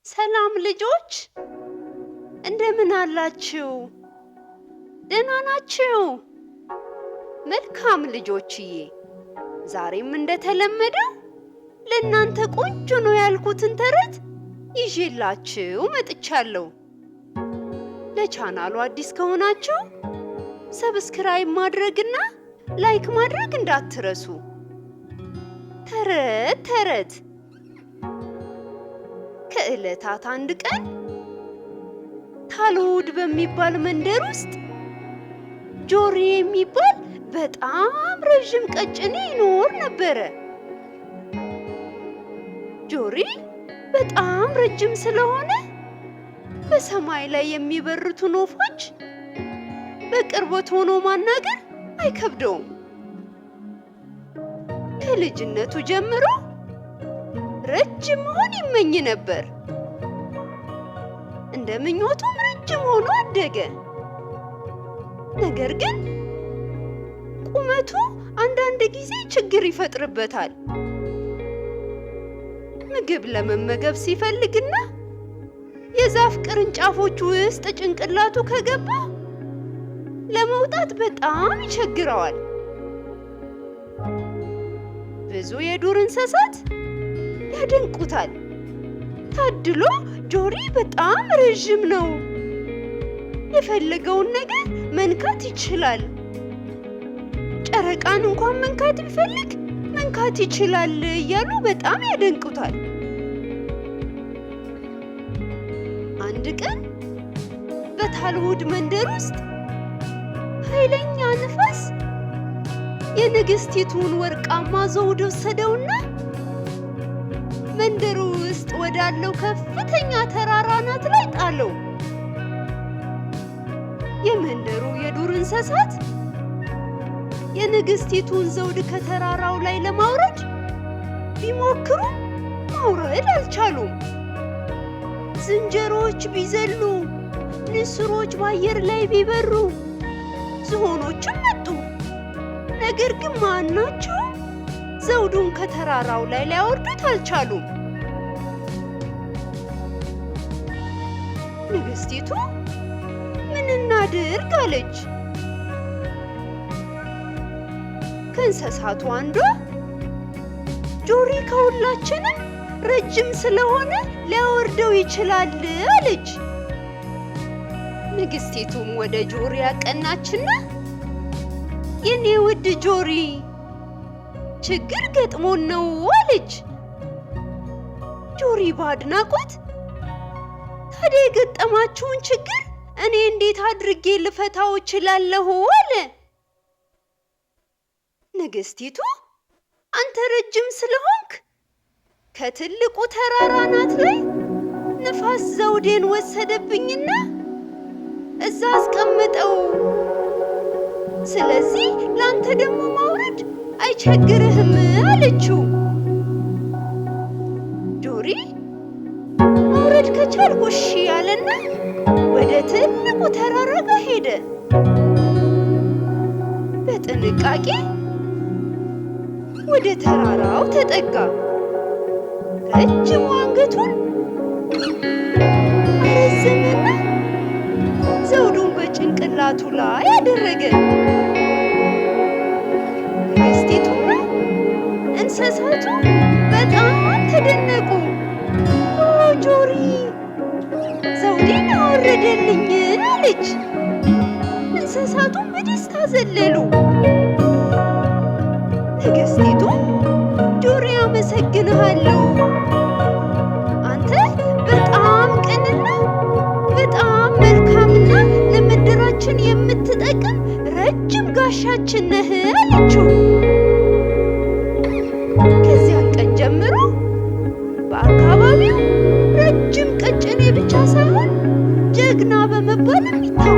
ሰላም ልጆች እንደምን አላችሁ? ደህና ናችሁ? መልካም ልጆችዬ፣ ዛሬም እንደተለመደው ለእናንተ ቆንጆ ነው ያልኩትን ተረት ይዤላችሁ መጥቻለሁ። ለቻናሉ አዲስ ከሆናችሁ ሰብስክራይብ ማድረግና ላይክ ማድረግ እንዳትረሱ። ተረት ከዕለታት አንድ ቀን ታልውድ በሚባል መንደር ውስጥ ጆሪ የሚባል በጣም ረጅም ቀጭኔ ይኖር ነበረ። ጆሪ በጣም ረጅም ስለሆነ በሰማይ ላይ የሚበሩትን ወፎች በቅርበት ሆኖ ማናገር አይከብደውም። ከልጅነቱ ጀምሮ ረጅም መሆን ይመኝ ነበር። እንደ ምኞቱም ረጅም ሆኖ አደገ። ነገር ግን ቁመቱ አንዳንድ ጊዜ ችግር ይፈጥርበታል። ምግብ ለመመገብ ሲፈልግና የዛፍ ቅርንጫፎች ውስጥ ጭንቅላቱ ከገባ ለመውጣት በጣም ይቸግረዋል። ብዙ የዱር እንስሳት ያደንቁታል። ታድሎ ጆሪ በጣም ረጅም ነው፣ የፈለገውን ነገር መንካት ይችላል፣ ጨረቃን እንኳን መንካት ቢፈልግ መንካት ይችላል እያሉ በጣም ያደንቁታል። አንድ ቀን በታልውድ መንደር ውስጥ ኃይለኛ ንፋስ የንግስቲቱን ወርቃማ ዘውድ ወሰደውና መንደሩ ውስጥ ወዳለው ከፍተኛ ተራራ አናት ላይ ጣለው። የመንደሩ የዱር እንስሳት የንግስቲቱን ዘውድ ከተራራው ላይ ለማውረድ ቢሞክሩ ማውረድ አልቻሉም። ዝንጀሮዎች ቢዘሉ፣ ንስሮች በአየር ላይ ቢበሩ፣ ዝሆኖችም መጡ። ነገር ግን ማናቸው ዘውዱን ከተራራው ላይ ሊያወርዱት አልቻሉም። ንግስቲቱ ምን እናድርግ አለች። ከእንስሳቱ አንዷ ጆሪ ከሁላችንም ረጅም ስለሆነ ሊያወርደው ይችላል አለች። ንግስቲቱም ወደ ጆሪ አቀናችና የኔ ውድ ጆሪ ችግር ገጥሞን ነው አለች። ጆሪ በአድናቆት ታዲያ የገጠማችሁን ችግር እኔ እንዴት አድርጌ ልፈታው እችላለሁ አለ። ንግስቲቱ አንተ ረጅም ስለሆንክ ከትልቁ ተራራ አናት ላይ ንፋስ ዘውዴን ወሰደብኝና እዛ አስቀምጠው፣ ስለዚህ ላንተ ደግሞ ማውረድ አይቸግርህም አለችው። ጆሪ ማውረድ ከቻልኩ እሺ ያለና ወደ ትልቁ ተራራ ጋር ሄደ። በጥንቃቄ ወደ ተራራው ተጠጋ። ረጅም አንገቱን አረዘመና ዘውዱን በጭንቅላቱ ላይ አደረገ። ንግስቲቱና እንስሳቱ በጣም ተደነቁ። ኦ ጆሪ ዘውዴን አወረደልኝ አለች። እንስሳቱም በደስታ ዘለሉ። ንግስቲቱ ጆሪ አመሰግንሃለሁ፣ አንተ በጣም ቅንና በጣም መልካምና ለምድራችን የምትጠቅም ረጅም ጋሻችን ነህ አለችው። ከዚያን ቀን ጀምሮ በአካባቢው ረጅም ቀጭኔ ብቻ ሳይሆን ጀግና በመባልም ይታወቃል።